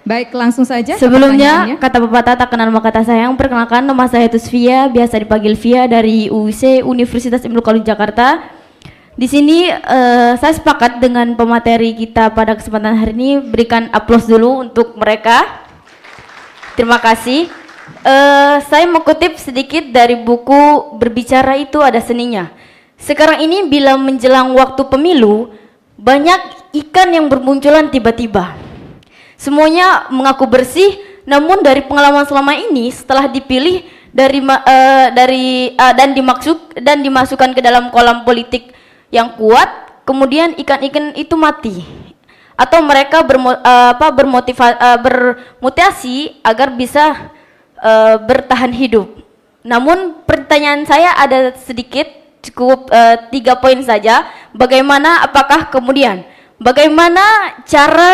Baik, langsung saja.
Sebelumnya, kata pepatah tak kenal maka tak sayang. Perkenalkan, nama saya Tusfia, biasa dipanggil Via dari UIC Universitas Ibnu Khalid Jakarta. Di sini saya sepakat dengan pemateri kita pada kesempatan hari ini. Berikan aplaus dulu untuk mereka. Terima kasih. Saya mengutip sedikit dari buku Berbicara Itu Ada Seninya. Sekarang ini bila menjelang waktu pemilu, banyak ikan yang bermunculan tiba-tiba. Semuanya mengaku bersih, namun dari pengalaman selama ini setelah dipilih dan dimasukkan ke dalam kolam politik yang kuat, kemudian ikan-ikan itu mati. Atau mereka bermotivasi agar bisa bertahan hidup. Namun pertanyaan saya ada sedikit, cukup 3 poin saja. Bagaimana cara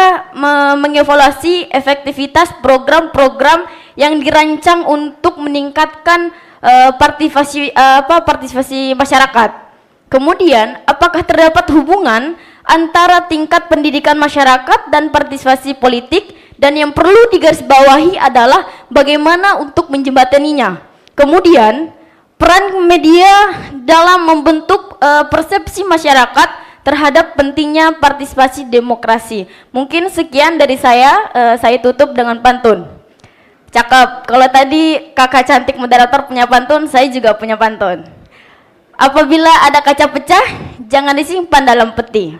mengevaluasi efektivitas program-program yang dirancang untuk meningkatkan partisipasi masyarakat? Kemudian, apakah terdapat hubungan antara tingkat pendidikan masyarakat dan partisipasi politik? Dan yang perlu digarisbawahi adalah bagaimana untuk menjembataninya. Kemudian, peran media dalam membentuk persepsi masyarakat terhadap pentingnya partisipasi demokrasi. Mungkin sekian dari saya tutup dengan pantun. Cakep, kalau tadi kakak cantik moderator punya pantun, saya juga punya pantun. Apabila ada kaca pecah, jangan disimpan dalam peti.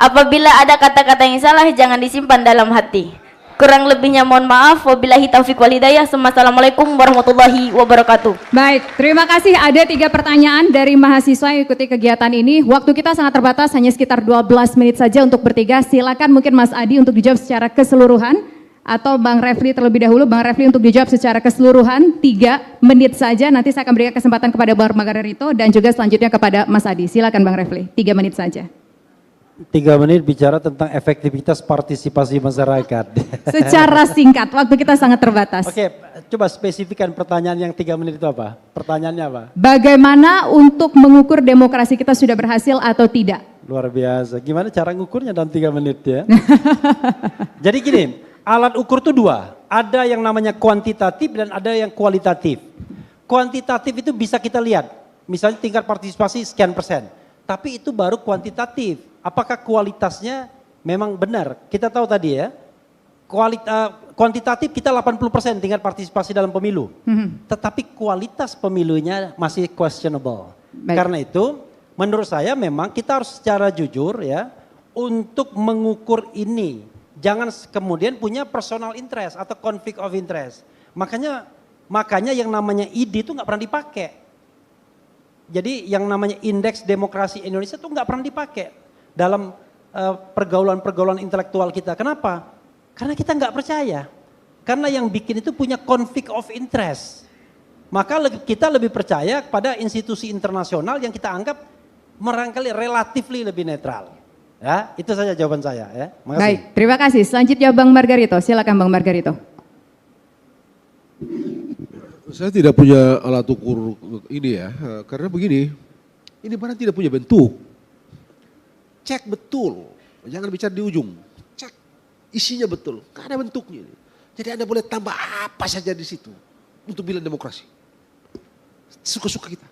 Apabila ada kata-kata yang salah, jangan disimpan dalam hati. Kurang lebihnya mohon maaf. Wabillahi taufiq wal hidayah. Assalamualaikum warahmatullahi wabarakatuh.
Baik, terima kasih. Ada 3 pertanyaan dari mahasiswa yang ikuti kegiatan ini. Waktu kita sangat terbatas, hanya sekitar 12 menit saja untuk bertiga. Silakan mungkin Mas Adi untuk dijawab secara keseluruhan, atau Bang Refli terlebih dahulu. Bang Refli untuk dijawab secara keseluruhan, 3 menit saja. Nanti saya akan berikan kesempatan kepada Bang Margarito dan juga selanjutnya kepada Mas Adi. Silakan Bang Refli, 3 menit saja.
3 menit bicara tentang efektivitas partisipasi masyarakat.
Secara singkat, waktu kita sangat terbatas.
Oke, coba spesifikkan pertanyaan yang 3 menit itu apa? Pertanyaannya apa?
Bagaimana untuk mengukur demokrasi kita sudah berhasil atau tidak?
Luar biasa. Gimana cara ngukurnya dalam 3 menit ya? Jadi gini, alat ukur itu 2. Ada yang namanya kuantitatif dan ada yang kualitatif. Kuantitatif itu bisa kita lihat. Misalnya tingkat partisipasi sekian persen. Tapi itu baru kuantitatif. Apakah kualitasnya memang benar? Kita tahu tadi ya, kuantitatif kita 80% tingkat partisipasi dalam pemilu. Tetapi kualitas pemilunya masih questionable.
Baik.
Karena itu menurut saya memang kita harus secara jujur ya, untuk mengukur ini. Jangan kemudian punya personal interest atau conflict of interest. Makanya yang namanya ID itu nggak pernah dipakai. Jadi yang namanya indeks demokrasi Indonesia itu nggak pernah dipakai dalam pergaulan-pergaulan intelektual kita. Kenapa? Karena kita nggak percaya. Karena yang bikin itu punya conflict of interest. Maka kita lebih percaya kepada institusi internasional yang kita anggap barangkali relatifly lebih netral. Ya, itu saja jawaban saya ya. Makasih.
Baik, terima kasih. Selanjutnya Bang Margarito, silakan Bang Margarito.
Saya tidak punya alat ukur ini ya, karena begini, ini barang tidak punya bentuk. Cek betul, jangan bicara di ujung. Cek isinya betul, gak ada bentuknya. Jadi Anda boleh tambah apa saja di situ untuk bilang demokrasi. Suka-suka kita.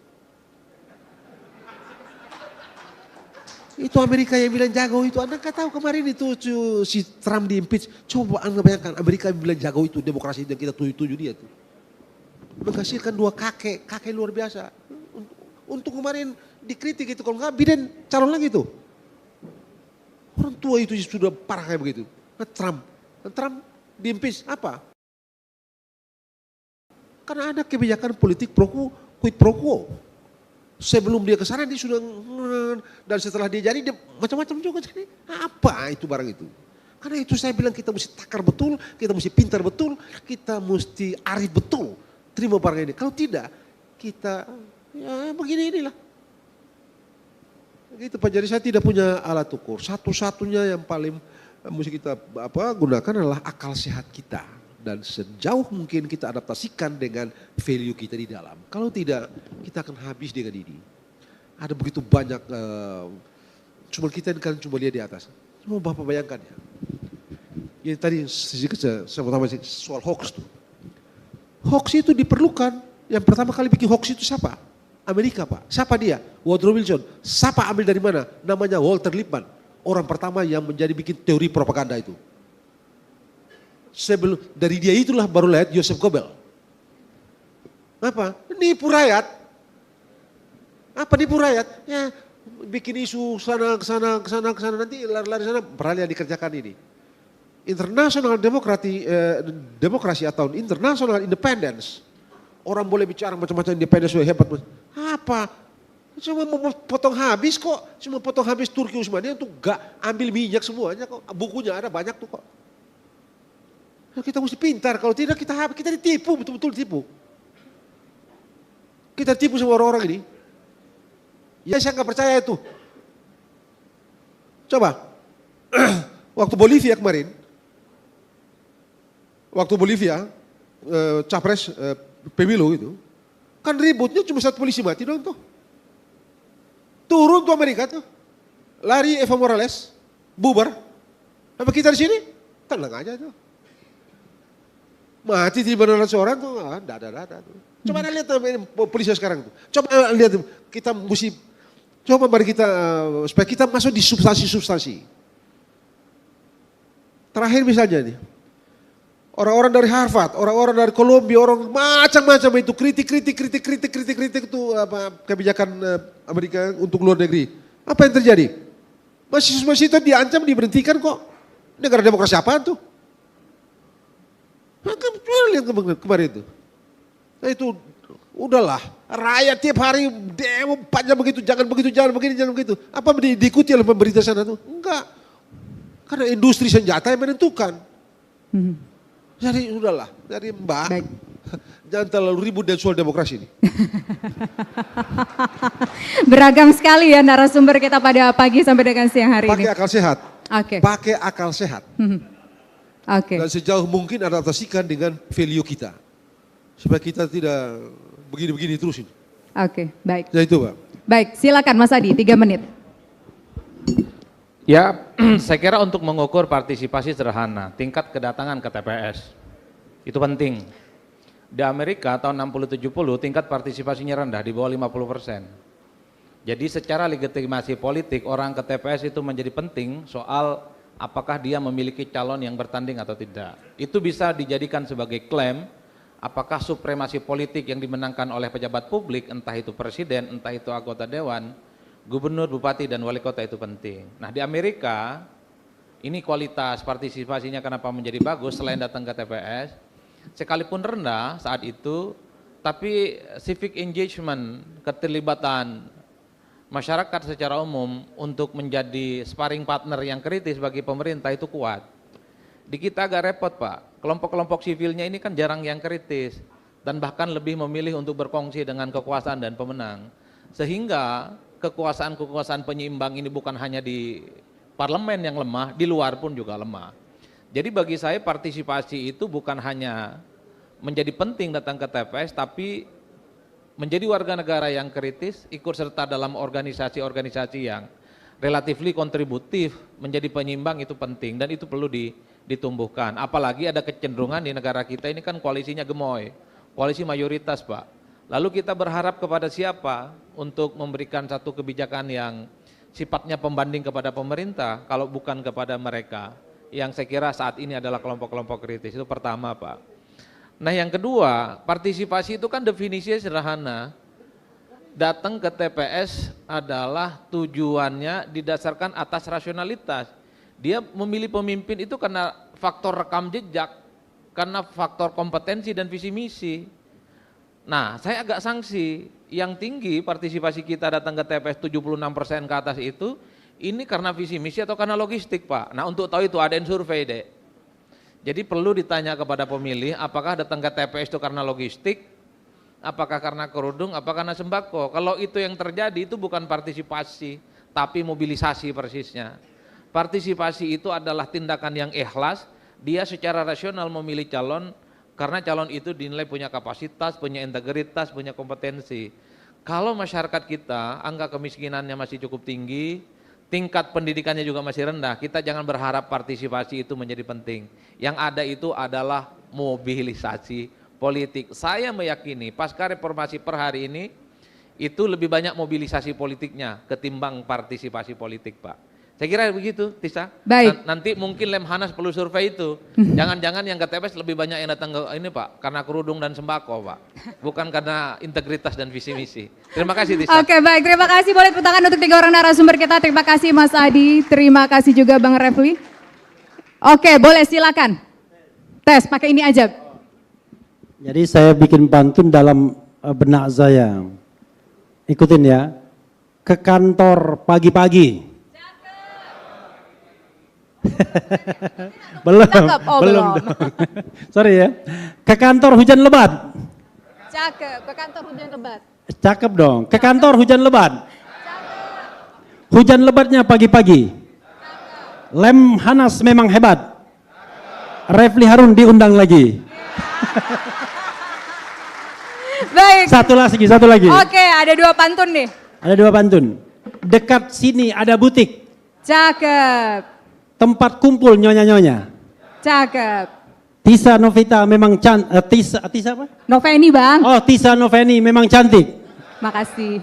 Itu Amerika yang bilang jago itu, Anda nggak tahu kemarin itu si Trump di impeach. Coba Anda bayangkan Amerika yang bilang jago itu demokrasi dan kita tuju-tuju dia tuh. Menghasilkan 2 kakek luar biasa. Untuk kemarin dikritik itu, kalau nggak Biden calon lagi tuh. Orang tua itu sudah parah kayak begitu. Trump di impeach apa? Karena ada kebijakan politik quid pro quo. Sebelum dia ke sana dia sudah, dan setelah dia jadi dia macam-macam juga jadi. Apa itu barang itu? Karena itu saya bilang kita mesti takar betul, kita mesti pintar betul, kita mesti arif betul terima barang ini. Kalau tidak, kita ya begini inilah. Gitu Pak, jadi saya tidak punya alat ukur. Satu-satunya yang paling mesti kita gunakan adalah akal sehat kita. Dan sejauh mungkin kita adaptasikan dengan value kita di dalam. Kalau tidak, kita akan habis dengan ini. Ada begitu banyak, cuma kita kan cuma lihat di atas. Cuma Bapak bayangkan ya. Yang tadi saya pertama soal hoax tuh. Hoax itu diperlukan. Yang pertama kali bikin hoax itu siapa? Amerika Pak. Siapa dia? Woodrow Wilson. Siapa ambil dari mana? Namanya Walter Lippmann. Orang pertama yang menjadi bikin teori propaganda itu. Sebelum dari dia itulah baru lihat Joseph Goebbels. Apa? Nipu rakyat. Apa nipu rakyat? Ya bikin isu sana ke sana nanti lari-lari sana beralih yang dikerjakan ini. International demokrasi atau international independence. Orang boleh bicara macam-macam independence hebat. Apa? Cuma mau potong habis kok. Cuma potong habis Turki Utsmania untuk gak ambil minyak semuanya kok. Bukunya ada banyak tuh kok. Kita mesti pintar, kalau tidak kita ditipu, betul-betul ditipu. Kita tipu sama orang-orang ini. Ya saya nggak percaya itu. Coba, waktu Bolivia kemarin, capres pemilu itu, kan ributnya cuma satu polisi mati doang tuh. Turun tuh Amerika tuh, lari Evo Morales, bubar. Apa kita di sini? Tenang aja tuh. Mati 300 orang tuh, ada. Coba lihat polisi sekarang tuh. Coba lihat kita mesti, mari kita, supaya kita masuk di substansi. Terakhir misalnya nih, orang-orang dari Harvard, orang-orang dari Columbia, orang macam-macam itu kritik itu kebijakan Amerika untuk luar negeri. Apa yang terjadi? Mahasiswa itu diancam, diberhentikan kok. Negara demokrasi apaan tuh? Lihat kemarin itu. Nah itu udahlah, rakyat tiap hari demo panjang begitu, jangan begitu. Apa diikuti oleh pemerintah sana tuh? Enggak. Karena industri senjata yang menentukan. Jadi udahlah, dari Mbak. Baik. Jangan terlalu ribut dan soal demokrasi ini.
Beragam sekali ya narasumber kita pada pagi sampai dengan siang hari ini.
Pakai akal sehat.
Oke.
Pakai akal sehat.
Oke.
Dan sejauh mungkin adaptasikan dengan value kita. Supaya kita tidak begini-begini terus ini.
Oke, baik.
Ya itu Pak.
Baik, silakan Mas Adi, 3 menit.
Ya, saya kira untuk mengukur partisipasi sederhana, tingkat kedatangan ke TPS. Itu penting. Di Amerika tahun 60-70 tingkat partisipasinya rendah, di bawah 50%. Jadi secara legitimasi politik orang ke TPS itu menjadi penting soal apakah dia memiliki calon yang bertanding atau tidak. Itu bisa dijadikan sebagai klaim apakah supremasi politik yang dimenangkan oleh pejabat publik, entah itu presiden, entah itu anggota dewan, gubernur, bupati, dan wali kota itu penting. Nah di Amerika, ini kualitas partisipasinya kenapa menjadi bagus selain datang ke TPS, sekalipun rendah saat itu, tapi civic engagement, keterlibatan masyarakat secara umum untuk menjadi sparring partner yang kritis bagi pemerintah itu kuat. Di kita agak repot Pak, kelompok-kelompok sivilnya ini kan jarang yang kritis dan bahkan lebih memilih untuk berkongsi dengan kekuasaan dan pemenang. Sehingga kekuasaan-kekuasaan penyeimbang ini bukan hanya di parlemen yang lemah, di luar pun juga lemah. Jadi bagi saya partisipasi itu bukan hanya menjadi penting datang ke TPS, tapi menjadi warga negara yang kritis, ikut serta dalam organisasi-organisasi yang relatifly kontributif, menjadi penyeimbang itu penting dan itu perlu ditumbuhkan. Apalagi ada kecenderungan di negara kita ini kan koalisinya gemoy, koalisi mayoritas Pak. Lalu kita berharap kepada siapa untuk memberikan satu kebijakan yang sifatnya pembanding kepada pemerintah kalau bukan kepada mereka yang saya kira saat ini adalah kelompok-kelompok kritis. Itu pertama Pak. Nah yang kedua, partisipasi itu kan definisinya sederhana. Datang ke TPS adalah tujuannya didasarkan atas rasionalitas. Dia memilih pemimpin itu karena faktor rekam jejak, karena faktor kompetensi dan visi misi. Nah, saya agak sanksi, yang tinggi partisipasi kita datang ke TPS 76% ke atas itu, ini karena visi misi atau karena logistik Pak. Nah untuk tahu itu adain survei deh. Jadi perlu ditanya kepada pemilih, apakah datang ke TPS itu karena logistik, apakah karena kerudung, apakah karena sembako. Kalau itu yang terjadi itu bukan partisipasi, tapi mobilisasi persisnya. Partisipasi itu adalah tindakan yang ikhlas, dia secara rasional memilih calon, karena calon itu dinilai punya kapasitas, punya integritas, punya kompetensi. Kalau masyarakat kita angka kemiskinannya masih cukup tinggi, tingkat pendidikannya juga masih rendah, kita jangan berharap partisipasi itu menjadi penting. Yang ada itu adalah mobilisasi politik. Saya meyakini pasca reformasi per hari ini itu lebih banyak mobilisasi politiknya ketimbang partisipasi politik Pak. Saya kira begitu, Tisa.
Baik.
Nanti mungkin Lemhanas perlu survei itu. Jangan-jangan yang ke TPS lebih banyak yang datang ke ini Pak, karena kerudung dan sembako Pak. Bukan karena integritas dan visi misi. Terima kasih Tisa.
Oke baik, terima kasih. Boleh tepuk tangan untuk 3 orang narasumber kita. Terima kasih Mas Adi, terima kasih juga Bang Refli. Oke boleh silakan. Tes pakai ini aja.
Jadi saya bikin pantun dalam benak saya. Ikutin ya. Ke kantor pagi-pagi. belum,
Cakep. Oh, belum.
dong. Sorry ya. Ke kantor hujan lebat.
Cakep, ke kantor hujan lebat.
Cakep dong. Ke kantor hujan lebat. Hujan lebatnya pagi-pagi. Lemhanas memang hebat. Refli Harun diundang lagi.
Baik.
Satu lagi.
Oke, ada 2 pantun nih.
Ada 2 pantun. Dekat sini ada butik.
Cakep.
Tempat kumpul nyonya-nyonya.
Cakep.
Tisa Novita memang Tisa apa?
Noveni Bang.
Oh, Tisa Noveni memang cantik.
Makasih.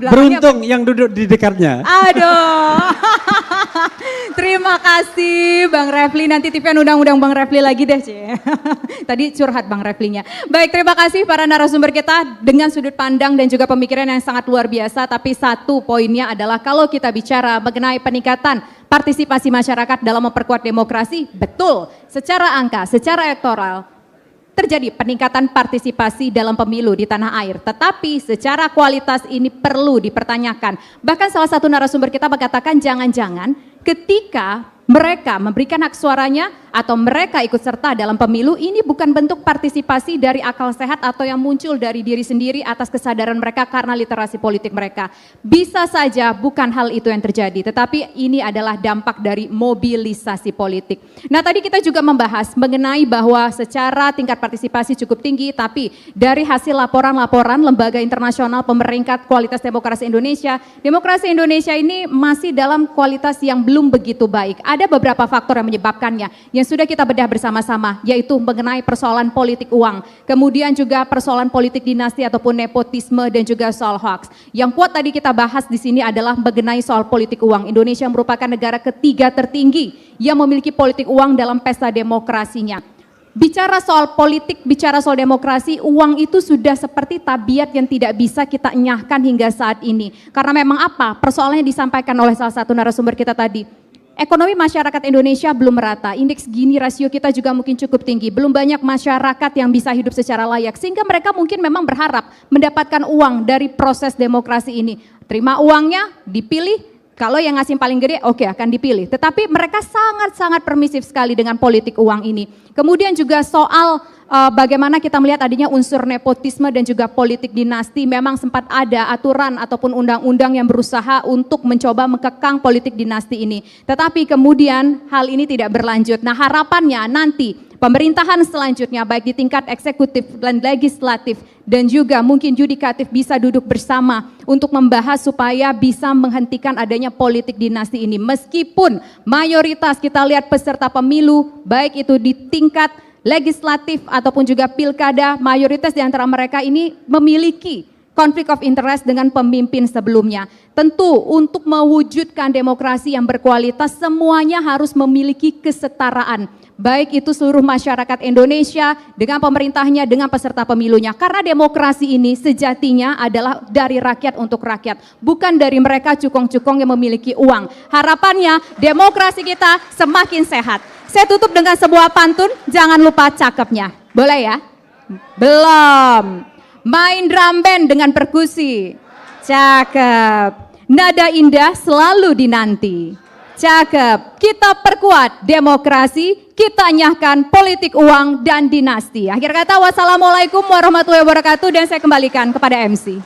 Beruntung yang duduk di dekatnya.
Aduh. Terima kasih Bang Refli. Nanti TV undang-undang Bang Refli lagi deh. Tadi curhat Bang Reflinya. Baik, terima kasih para narasumber kita dengan sudut pandang dan juga pemikiran yang sangat luar biasa. Tapi satu poinnya adalah kalau kita bicara mengenai peningkatan partisipasi masyarakat dalam memperkuat demokrasi, betul. Secara angka, secara elektoral, terjadi peningkatan partisipasi dalam pemilu di tanah air. Tetapi secara kualitas ini perlu dipertanyakan. Bahkan salah satu narasumber kita mengatakan jangan-jangan ketika mereka memberikan hak suaranya atau mereka ikut serta dalam pemilu, ini bukan bentuk partisipasi dari akal sehat atau yang muncul dari diri sendiri atas kesadaran mereka karena literasi politik mereka. Bisa saja bukan hal itu yang terjadi, tetapi ini adalah dampak dari mobilisasi politik. Nah tadi kita juga membahas mengenai bahwa secara tingkat partisipasi cukup tinggi, tapi dari hasil laporan-laporan lembaga internasional pemeringkat kualitas demokrasi Indonesia ini masih dalam kualitas yang belum begitu baik. Ada beberapa faktor yang menyebabkannya yang sudah kita bedah bersama-sama, yaitu mengenai persoalan politik uang, kemudian juga persoalan politik dinasti ataupun nepotisme dan juga soal hoax. Yang kuat tadi kita bahas di sini adalah mengenai soal politik uang. Indonesia merupakan negara ketiga tertinggi yang memiliki politik uang dalam pesta demokrasinya. Bicara soal politik, bicara soal demokrasi, uang itu sudah seperti tabiat yang tidak bisa kita enyahkan hingga saat ini. Karena memang apa? Persoalannya disampaikan oleh salah satu narasumber kita tadi. Ekonomi masyarakat Indonesia belum merata, indeks Gini rasio kita juga mungkin cukup tinggi, belum banyak masyarakat yang bisa hidup secara layak, sehingga mereka mungkin memang berharap mendapatkan uang dari proses demokrasi ini. Terima uangnya, dipilih, kalau yang ngasih paling gede, oke akan dipilih. Tetapi mereka sangat-sangat permisif sekali dengan politik uang ini. Kemudian juga soal bagaimana kita melihat adanya unsur nepotisme dan juga politik dinasti, memang sempat ada aturan ataupun undang-undang yang berusaha untuk mencoba mengekang politik dinasti ini. Tetapi kemudian hal ini tidak berlanjut. Nah harapannya nanti pemerintahan selanjutnya baik di tingkat eksekutif dan legislatif dan juga mungkin yudikatif bisa duduk bersama untuk membahas supaya bisa menghentikan adanya politik dinasti ini. Meskipun mayoritas kita lihat peserta pemilu baik itu di tingkat legislatif ataupun juga pilkada, mayoritas di antara mereka ini memiliki konflik of interest dengan pemimpin sebelumnya. Tentu untuk mewujudkan demokrasi yang berkualitas semuanya harus memiliki kesetaraan. Baik itu seluruh masyarakat Indonesia dengan pemerintahnya, dengan peserta pemilunya. Karena demokrasi ini sejatinya adalah dari rakyat untuk rakyat. Bukan dari mereka cukong-cukong yang memiliki uang. Harapannya demokrasi kita semakin sehat. Saya tutup dengan sebuah pantun, jangan lupa cakepnya. Boleh ya? Belum. Main drum band dengan perkusi. Cakep. Nada indah selalu dinanti. Cakep. Kita perkuat demokrasi, kita nyahkan politik uang dan dinasti. Akhir kata, wassalamualaikum warahmatullahi wabarakatuh, dan saya kembalikan kepada MC.